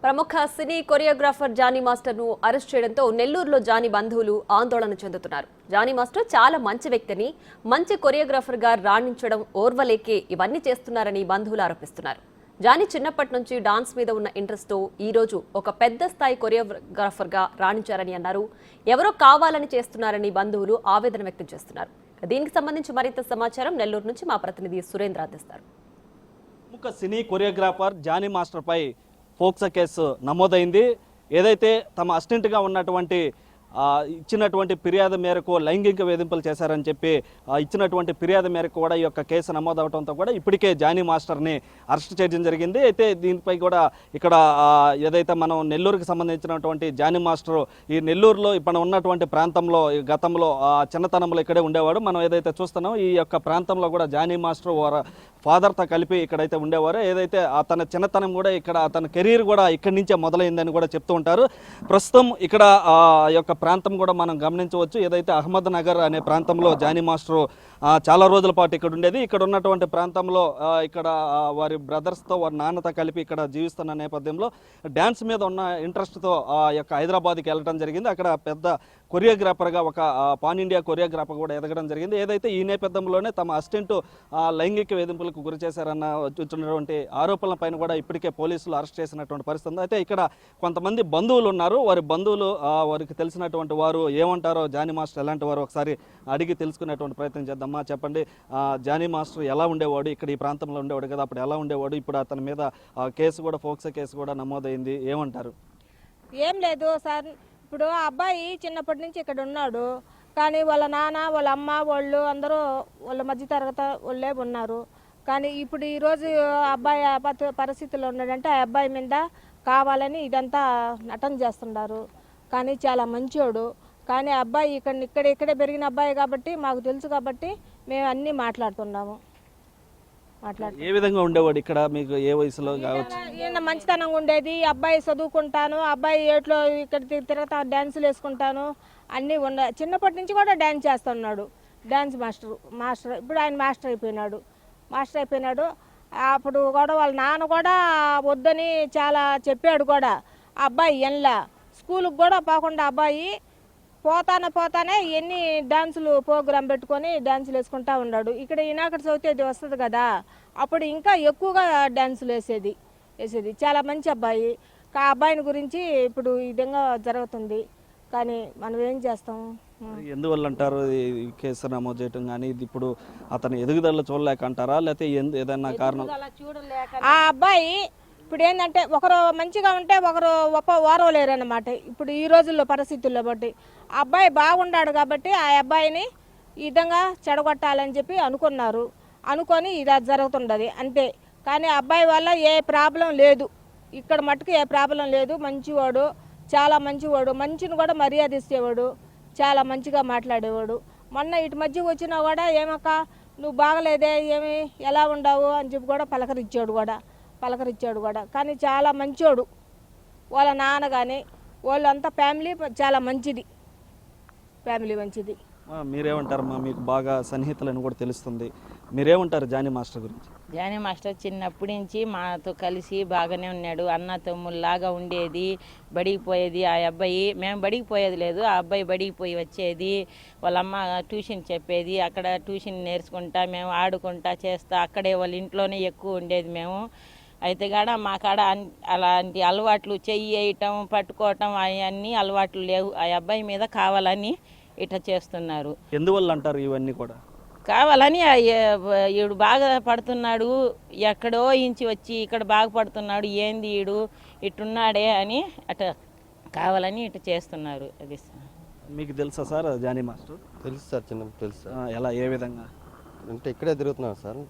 ప్రముఖ సినీ choreographer Johnny మాస్టర్ను arrest చేయడంతో నెల్లూరులో జానీ బంధువులు ఆందోళన చెందుతున్నారు. జానీ మాస్టర్ చాలా మంచి వ్యక్తిని, మంచి కొరియోగ్రాఫర్గా రాణించడం ఓర్వలేకే ఇవన్నీ చేస్తున్నారని బంధువులు ఆరోపిస్తున్నారు. జానీ చిన్నప్పటి నుంచి డాన్స్ మీద ఉన్న ఇంట్రెస్ట్తో ఈ రోజు ఒక పెద్ద స్థాయి కొరియోగ్రాఫర్గా రాణించారని అన్నారు. ఎవరో కావాలని చేస్తున్నారని బంధువులు ఆవేదన వ్యక్తం చేస్తున్నారు. దీనికి సంబంధించి మరింత సమాచారం నెల్లూరు నుంచి మా ప్రతినిధి సురేంద్ర అందిస్తారు. ప్రముఖ సినీ కొరియోగ్రాఫర్ జానీ మాస్టర్పై పోక్సో కేసు నమోదైంది. ఏదైతే తమ అసిస్టెంట్గా ఉన్నటువంటి ఇచ్చినటువంటి ఫిర్యాదు మేరకు లైంగిక వేధింపులు చేశారని చెప్పి ఇచ్చినటువంటి ఫిర్యాదు మేరకు కూడా ఈ యొక్క కేసు నమోదవడంతో కూడా ఇప్పటికే జానీ మాస్టర్ని అరెస్ట్ చేయడం జరిగింది. అయితే దీనిపై కూడా ఇక్కడ ఏదైతే మనం నెల్లూరుకి సంబంధించినటువంటి జానీ మాస్టర్ ఈ నెల్లూరులో ఇప్పుడు ఉన్నటువంటి ప్రాంతంలో గతంలో చిన్నతనంలో ఇక్కడే ఉండేవాడు. మనం ఏదైతే చూస్తున్నాం ఈ యొక్క ప్రాంతంలో కూడా జానీ మాస్టర్ ఫాదర్తో కలిపి ఇక్కడైతే ఉండేవారు. ఏదైతే అతని చిన్నతనం కూడా ఇక్కడ అతని కెరీర్ కూడా ఇక్కడి నుంచే మొదలైందని కూడా చెప్తూ ఉంటారు. ప్రస్తుతం ఇక్కడ యొక్క ప్రాంతం కూడా మనం గమనించవచ్చు. ఏదైతే అహ్మద్ నగర్ అనే ప్రాంతంలో జానీ మాస్టర్ చాలా రోజుల పాటు ఇక్కడ ఉండేది. ఇక్కడ ఉన్నటువంటి ప్రాంతంలో ఇక్కడ వారి బ్రదర్స్తో వారి నాన్నతో కలిపి ఇక్కడ జీవిస్తున్న నేపథ్యంలో డ్యాన్స్ మీద ఉన్న ఇంట్రెస్ట్తో యొక్క హైదరాబాద్కి వెళ్ళడం జరిగింది. అక్కడ పెద్ద కొరియోగ్రాఫర్గా ఒక పాన్ ఇండియా కొరియోగ్రాఫర్ కూడా ఎదగడం జరిగింది. ఏదైతే ఈ నేపథ్యంలోనే తమ అసిస్టెంట్ లైంగిక వేధింపులకు గురి చేశారన్న వచ్చినటువంటి ఆరోపణల పైన కూడా ఇప్పటికే పోలీసులు అరెస్ట్ చేసినటువంటి పరిస్థితి ఉంది. అయితే ఇక్కడ కొంతమంది బంధువులు ఉన్నారు. వారి బంధువులు వారికి తెలిసినటువంటి వారు ఏమంటారో జానీ మాస్టర్ ఎలాంటి వారు ఒకసారి అడిగి తెలుసుకునేటువంటి ప్రయత్నం చేద్దామా. చెప్పండి, జానీ మాస్టర్ ఎలా ఉండేవాడు? ఇక్కడ ఈ ప్రాంతంలో ఉండేవాడు కదా, అప్పుడు ఎలా ఉండేవాడు? ఇప్పుడు అతని మీద కేసు కూడా పోక్సో కేసు కూడా నమోదైంది. ఏమంటారు? ఏం లేదు సార్, ఇప్పుడు ఆ అబ్బాయి చిన్నప్పటి నుంచి ఇక్కడ ఉన్నాడు. కానీ వాళ్ళ నాన్న, వాళ్ళ అమ్మ వాళ్ళు అందరూ వాళ్ళ మధ్యతరగతి వాళ్ళే ఉన్నారు. కానీ ఇప్పుడు ఈరోజు అబ్బాయి పరిస్థితుల్లో ఉన్నాడంటే ఆ అబ్బాయి మీద కావాలని ఇదంతా నటన చేస్తున్నారు. కానీ చాలా మంచోడు. కానీ అబ్బాయి ఇక్కడే పెరిగిన అబ్బాయి కాబట్టి మాకు తెలుసు కాబట్టి మేము అన్నీ మాట్లాడుతున్నాము. ఏ విధంగా ఉండేవాడు ఇక్కడ? మీకు ఏ వయసులో కావచ్చు? ఈయన మంచితనంగా ఉండేది. అబ్బాయి చదువుకుంటాను, అబ్బాయి ఏట్లో ఇక్కడ తిరగతా డ్యాన్సులు వేసుకుంటాను అన్నీ చిన్నప్పటి నుంచి కూడా డ్యాన్స్ చేస్తున్నాడు. డ్యాన్స్ మాస్టర్ ఇప్పుడు ఆయన మాస్టర్ అయిపోయినాడు. అప్పుడు కూడా వాళ్ళ నాన్న కూడా వద్దని చాలా చెప్పాడు కూడా. అబ్బాయి ఎన్లా స్కూల్కి కూడా పోకుండా అబ్బాయి పోతానే ఎన్ని డాన్సులు ప్రోగ్రాం పెట్టుకొని డాన్సులు వేసుకుంటా ఉన్నాడు. ఇక్కడ వినాయక చవితి అది వస్తుంది కదా, అప్పుడు ఇంకా ఎక్కువగా డాన్సులు వేసేది. చాలా మంచి అబ్బాయి. ఆ అబ్బాయిని గురించి ఇప్పుడు ఈ విధంగా జరుగుతుంది. కానీ మనం ఏం చేస్తాం? ఎందువల్ల అంటారు ఈ కేసు నమోదు చేయటం? కానీ ఇది ఇప్పుడు అతను ఎదుగుదల చూడలేక అంటారా, లేకపోతే ఏదైనా కారణం? ఆ అబ్బాయి ఇప్పుడు ఏంటంటే ఒకరు మంచిగా ఉంటే ఒకరు ఓరవలేరు అన్నమాట. ఇప్పుడు ఈ రోజుల్లో పరిస్థితుల్లో బట్టి ఆ అబ్బాయి బాగున్నాడు కాబట్టి ఆ అబ్బాయిని ఈ విధంగా చెడగొట్టాలని చెప్పి అనుకొని ఇది జరుగుతుండదు అంతే. కానీ అబ్బాయి వల్ల ఏ ప్రాబ్లం లేదు, ఇక్కడ మట్టుకు ఏ ప్రాబ్లం లేదు. మంచివాడు, చాలా మంచివాడు. మంచిని కూడా మర్యాద ఇచ్చేవాడు, చాలా మంచిగా మాట్లాడేవాడు. మొన్న ఇటు మధ్య వచ్చినా కూడా ఏమక్క నువ్వు బాగలేదే, ఏమి ఎలా ఉండవు అని చెప్పి కూడా పలకరించాడు కూడా. కానీ చాలా మంచోడు. వాళ్ళ నాన్న కానీ వాళ్ళంతా ఫ్యామిలీ చాలా మంచిది. మీరేమంటారమ్మా? మీకు బాగా సన్నిహితులని కూడా తెలుస్తుంది. మీరేమంటారు జానీ మాస్టర్ గురించి? జానీ మాస్టర్ చిన్నప్పటి నుంచి మాతో కలిసి బాగానే ఉన్నాడు. అన్న తమ్ముళ్ళలాగా ఉండేది. బడికి పోయేది ఆ అబ్బాయి. మేము బడికి పోయేది లేదు, ఆ అబ్బాయి బడికి పోయి వచ్చేది. వాళ్ళ అమ్మ ట్యూషన్ చెప్పేది. అక్కడ ట్యూషన్ నేర్చుకుంటా మేము ఆడుకుంటా చేస్తా అక్కడే వాళ్ళ ఇంట్లోనే ఎక్కువ ఉండేది మేము. అయితే కాడ మా కాడ అలాంటి అలవాట్లు చెయ్యి వేయటం పట్టుకోవటం అవన్నీ అలవాట్లు లేవు. ఆ అబ్బాయి మీద కావాలని ఇట్లా చేస్తున్నారు. ఎందువల్ల అంటారు ఇవన్నీ కూడా? కావాలని ఈడు బాగా పడుతున్నాడు, ఎక్కడో ఇంచి వచ్చి ఇక్కడ బాగా పడుతున్నాడు, ఏంది ఈడు ఇట్టున్నాడే అని అట్లా కావాలని ఇట్లా చేస్తున్నారు. అది మీకు తెలుసా సార్ జానీ మాస్టర్? తెలుసు సార్, చిన్నప్పుడు తెలుసు. ఎలా, ఏ విధంగా అంటే ఇక్కడే తిరుగుతున్నారు సార్.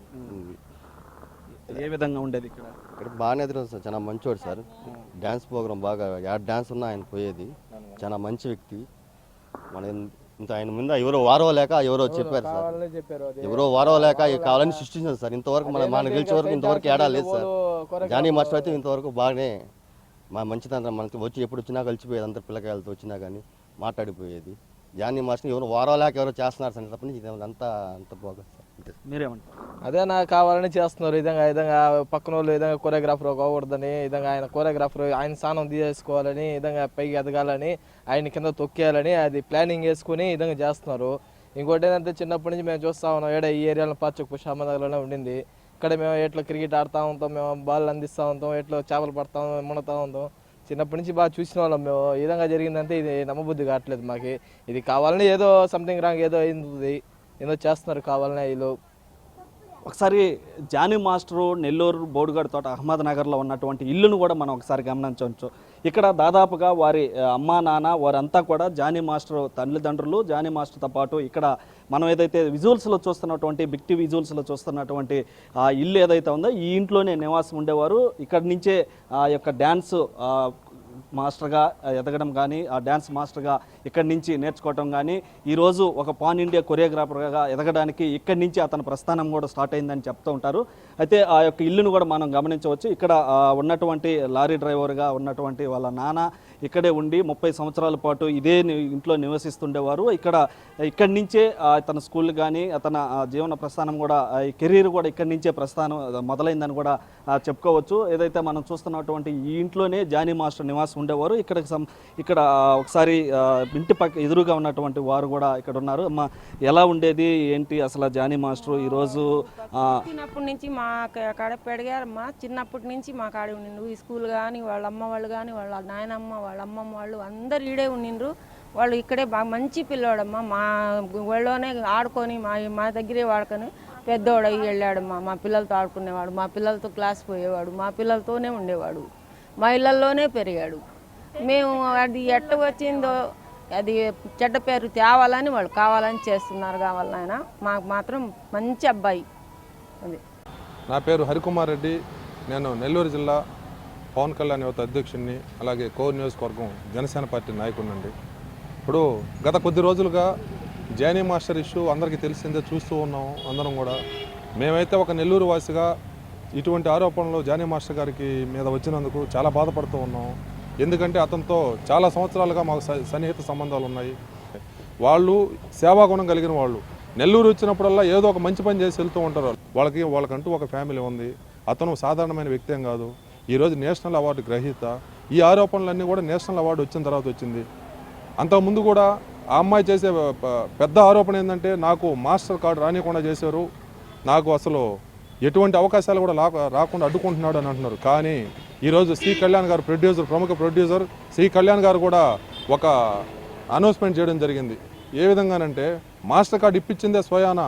ఏ విధంగా ఉండేది ఇక్కడ? ఇక్కడ బాగానే తిరుగుతుంది సార్, చాలా మంచివాడు సార్. డ్యాన్స్ ప్రోగ్రామ్ బాగా డ్యాన్స్ ఉన్నా ఆయన పోయేది. చాలా మంచి వ్యక్తి. మన ఇంత ఆయన ముందు ఎవరో వారవలేక ఎవరో చెప్పారు సార్, ఎవరో వారవలేక కావాలని సృష్టించారు సార్. ఇంతవరకు మన గెలిచే వరకు ఇంతవరకు ఏడా లేదు సార్. జానీ మాస్టర్ అయితే ఇంతవరకు బాగానే మా మంచితనం మనకి వచ్చి ఎప్పుడు వచ్చినా కలిసిపోయేది. అందరు పిల్లకాయలతో వచ్చినా కానీ మాట్లాడిపోయేది. జానీ మాస్టర్ ఎవరు వారవలేక ఎవరో చేస్తున్నారు సార్. తప్పని అంతా అంత బాగా సార్. మీరేమంటారు? అదే నాకు కావాలని చేస్తున్నారు. విధంగా పక్కన వాళ్ళు విధంగా కొరియోగ్రాఫర్ అవ్వకూడదని, విధంగా ఆయన కొరియోగ్రాఫర్ ఆయన స్థానం తీసేసుకోవాలని, విధంగా పైకి ఎదగాలని, ఆయన కింద తొక్కేయాలని అది ప్లానింగ్ వేసుకుని విధంగా చేస్తున్నారు. ఇంకోటి ఏంటంటే చిన్నప్పటి నుంచి మేము చూస్తూ ఉన్నాం, ఈ ఏరియాలో పాచకు షామనగర్లోనే ఉండింది. ఇక్కడ మేము ఎట్లా క్రికెట్ ఆడుతూ ఉంటాం, మేము బాల్ అందిస్తూ ఉంటాం, ఎట్లా చేపలు పడతాం, మునగుతూ ఉంటాం. చిన్నప్పటి నుంచి బాగా చూసిన వాళ్ళం మేము. ఈ విధంగా జరిగిందంటే ఇది నమ్మబుద్ధి కావట్లేదు మాకు. ఇది కావాలని ఏదో సంథింగ్ రాంగ్ ఏదో అయింది, ఏదో చేస్తున్నారు కావాలని వీళ్ళు. ఒకసారి జానీ మాస్టరు నెల్లూరు బోడుగడ్ తోట అహ్మద్ నగర్లో ఉన్నటువంటి ఇల్లును కూడా మనం ఒకసారి గమనించవచ్చు. ఇక్కడ దాదాపుగా వారి అమ్మా నాన్న వారంతా కూడా జానీ మాస్టర్ తల్లిదండ్రులు, జానీ మాస్టర్తో పాటు ఇక్కడ మనం ఏదైతే విజువల్స్లో చూస్తున్నటువంటి బిగ్ టీవీ విజువల్స్లో చూస్తున్నటువంటి ఆ ఇల్లు ఏదైతే ఉందో ఈ ఇంట్లోనే నివాసం ఉండేవారు. ఇక్కడి నుంచే ఆ యొక్క డ్యాన్స్ మాస్టర్గా ఎదగడం కానీ, ఆ డ్యాన్స్ మాస్టర్గా ఇక్కడి నుంచి నేర్చుకోవటం కానీ, ఈరోజు ఒక పాన్ ఇండియా కొరియోగ్రాఫర్గా ఎదగడానికి ఇక్కడి నుంచి అతని ప్రస్థానం కూడా స్టార్ట్ అయిందని చెప్తూ ఉంటారు. అయితే ఆ యొక్క ఇల్లును కూడా మనం గమనించవచ్చు. ఇక్కడ ఉన్నటువంటి లారీ డ్రైవర్గా ఉన్నటువంటి వాళ్ళ నాన్న ఇక్కడే ఉండి 30 సంవత్సరాల పాటు ఇదే ఇంట్లో నివసిస్తుండేవారు. ఇక్కడి నుంచే తన స్కూల్ కానీ తన జీవన ప్రస్థానం కూడా ఈ కెరీర్ కూడా ఇక్కడి నుంచే ప్రస్థానం మొదలైందని కూడా చెప్పుకోవచ్చు. ఏదైతే మనం చూస్తున్నటువంటి ఈ ఇంట్లోనే జానీ మాస్టర్ నివాసం ఉండేవారు. ఇక్కడ ఒకసారి ఇంటి పక్క ఎదురుగా ఉన్నటువంటి వారు కూడా ఇక్కడ ఉన్నారు. అమ్మ, ఎలా ఉండేది ఏంటి అసలు జానీ మాస్టర్ ఈరోజు? చిన్నప్పటి నుంచి మా కాడ పెరిగారమ్మా. చిన్నప్పటి నుంచి మా కాడ ఉండిండ్రు. ఈ స్కూల్ కానీ వాళ్ళ అమ్మ వాళ్ళు కానీ వాళ్ళ నాయనమ్మ వాళ్ళ అమ్మమ్మ వాళ్ళు అందరు ఈడే ఉండిండ్రు. వాళ్ళు ఇక్కడే బాగా మంచి పిల్లోడమ్మా. మా ఊళ్ళోనే ఆడుకొని మా దగ్గరే వాడుకొని పెద్దోడు అయ్యి వెళ్ళాడమ్మా. మా పిల్లలతో ఆడుకునేవాడు, మా పిల్లలతో క్లాస్ పోయేవాడు, మా పిల్లలతోనే ఉండేవాడు, మా ఇళ్ళల్లోనే పెరిగాడు. మేము అది ఎట్ట వచ్చిందో అది చెడ్డ పేరు తేవాలని వాళ్ళు కావాలని చేస్తున్నారు. కావాలని ఆయన మాకు మాత్రం మంచి అబ్బాయి. అది నా పేరు హరికుమార్ రెడ్డి. నేను నెల్లూరు జిల్లా పవన్ కళ్యాణ్ యువత అధ్యక్షుడిని, అలాగే కోర్ నియోజకవర్గం జనసేన పార్టీ నాయకుడినండి. ఇప్పుడు గత కొద్ది రోజులుగా జానీ మాస్టర్ ఇష్యూ అందరికీ తెలిసిందే, చూస్తూ ఉన్నాం అందరం కూడా. మేమైతే ఒక నెల్లూరు వాసిగా ఇటువంటి ఆరోపణలు జానీ మాస్టర్ గారికి మీద వచ్చినందుకు చాలా బాధపడుతూ ఉన్నాం. ఎందుకంటే అతనితో చాలా సంవత్సరాలుగా మాకు సన్నిహిత సంబంధాలు ఉన్నాయి. వాళ్ళు సేవాగుణం కలిగిన వాళ్ళు. నెల్లూరు వచ్చినప్పుడల్లా ఏదో ఒక మంచి పని చేసి వెళ్తూ ఉంటారు. వాళ్ళకంటూ ఒక ఫ్యామిలీ ఉంది. అతను సాధారణమైన వ్యక్తి ఏం కాదు. ఈరోజు నేషనల్ అవార్డు గ్రహీత. ఈ ఆరోపణలన్నీ కూడా నేషనల్ అవార్డు వచ్చిన తర్వాత వచ్చింది. అంతకుముందు కూడా ఆ అమ్మాయి చేసే పెద్ద ఆరోపణ ఏంటంటే నాకు మాస్టర్ కార్డు రానియకుండా చేశారు, నాకు అసలు ఎటువంటి అవకాశాలు కూడా రాకుండా అడ్డుకుంటున్నాడు అని అంటున్నారు. కానీ ఈరోజు సి కళ్యాణ్ గారు ప్రముఖ ప్రొడ్యూసర్ సి కళ్యాణ్ గారు కూడా ఒక అనౌన్స్మెంట్ చేయడం జరిగింది. ఏ విధంగానంటే మాస్టర్ కార్డు ఇప్పించిందే స్వయాన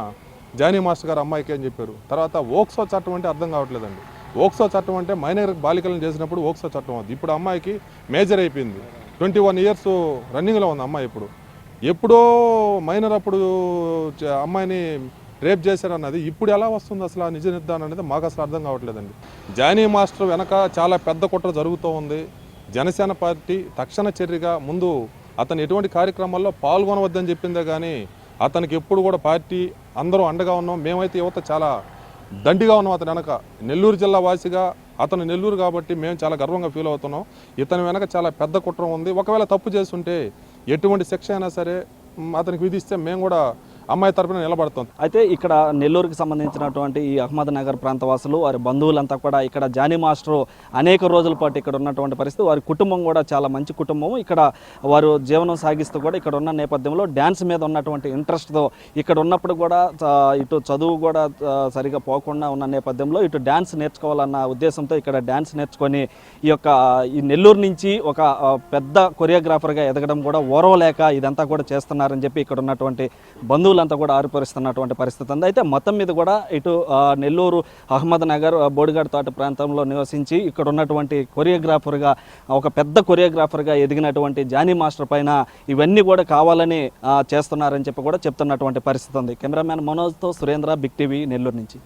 జానీ మాస్టర్ గారు అమ్మాయికి అని చెప్పారు. తర్వాత ఓక్సో చట్టం అంటే అర్థం కావట్లేదండి. ఓక్సో చట్టం అంటే మైనర్ బాలికలను చేసినప్పుడు ఓక్సో చట్టం అది. ఇప్పుడు అమ్మాయికి మేజర్ అయిపోయింది. 21 ఇయర్స్ రన్నింగ్లో ఉంది అమ్మాయి. ఎప్పుడో మైనర్ అప్పుడు అమ్మాయిని రేప్ చేశారన్నది ఇప్పుడు ఎలా వస్తుంది అసలు ఆ నిజ నిర్ధారణ అనేది మాకు అసలు అర్థం కావట్లేదండి. జానీ మాస్టర్ వెనక చాలా పెద్ద కుట్ర జరుగుతూ ఉంది. జనసేన పార్టీ తక్షణ చర్యగా ముందు అతను ఎటువంటి కార్యక్రమాల్లో పాల్గొనవద్దని చెప్పిందే కానీ అతనికి ఎప్పుడు కూడా పార్టీ అందరూ అండగా ఉన్నాం. మేమైతే యువత చాలా దండిగా ఉన్నాం అతని వెనక. నెల్లూరు జిల్లా వాసిగా అతను నెల్లూరు కాబట్టి మేము చాలా గర్వంగా ఫీల్ అవుతున్నాం. ఇతని వెనక చాలా పెద్ద కుట్ర ఉంది. ఒకవేళ తప్పు చేస్తుంటే ఎటువంటి శిక్ష అయినా సరే అతనికి విధిస్తే మేము కూడా అమ్మాయి తరపున నిలబడతాం. అయితే ఇక్కడ నెల్లూరుకి సంబంధించినటువంటి ఈ అహ్మద్ నగర్ ప్రాంతవాసులు వారి బంధువులంతా కూడా ఇక్కడ జానీ మాస్టర్ అనేక రోజుల పాటు ఇక్కడ ఉన్నటువంటి పరిస్థితి. వారి కుటుంబం కూడా చాలా మంచి కుటుంబం. ఇక్కడ వారు జీవనం సాగిస్తూ కూడా ఇక్కడ ఉన్న నేపథ్యంలో డ్యాన్స్ మీద ఉన్నటువంటి ఇంట్రెస్ట్తో ఇక్కడ ఉన్నప్పుడు కూడా ఇటు చదువు కూడా సరిగా పోకుండా ఉన్న నేపథ్యంలో ఇటు డ్యాన్స్ నేర్చుకోవాలన్న ఉద్దేశంతో ఇక్కడ డ్యాన్స్ నేర్చుకొని ఈ నెల్లూరు నుంచి ఒక పెద్ద కొరియోగ్రాఫర్గా ఎదగడం కూడా ఓర్వలేక ఇదంతా కూడా చేస్తున్నారని చెప్పి ఇక్కడ ఉన్నటువంటి బంధువులంతా కూడా ఆరుపరుస్తున్నటువంటి పరిస్థితి ఉంది. అయితే మొత్తం మీద కూడా ఇటు నెల్లూరు అహ్మద్ నగర్ బోడిగడ్ తోట ప్రాంతంలో నివసించి ఇక్కడ ఉన్నటువంటి కొరియోగ్రాఫర్గా ఒక పెద్ద కొరియోగ్రాఫర్గా ఎదిగినటువంటి జానీ మాస్టర్ పైన ఇవన్నీ కూడా కావాలని చేస్తున్నారని చెప్పి కూడా చెప్తున్నటువంటి పరిస్థితి ఉంది. కెమెరామ్యాన్ మనోజ్తో సురేంద్ర, బిగ్ టీవీ, నెల్లూరు నుంచి.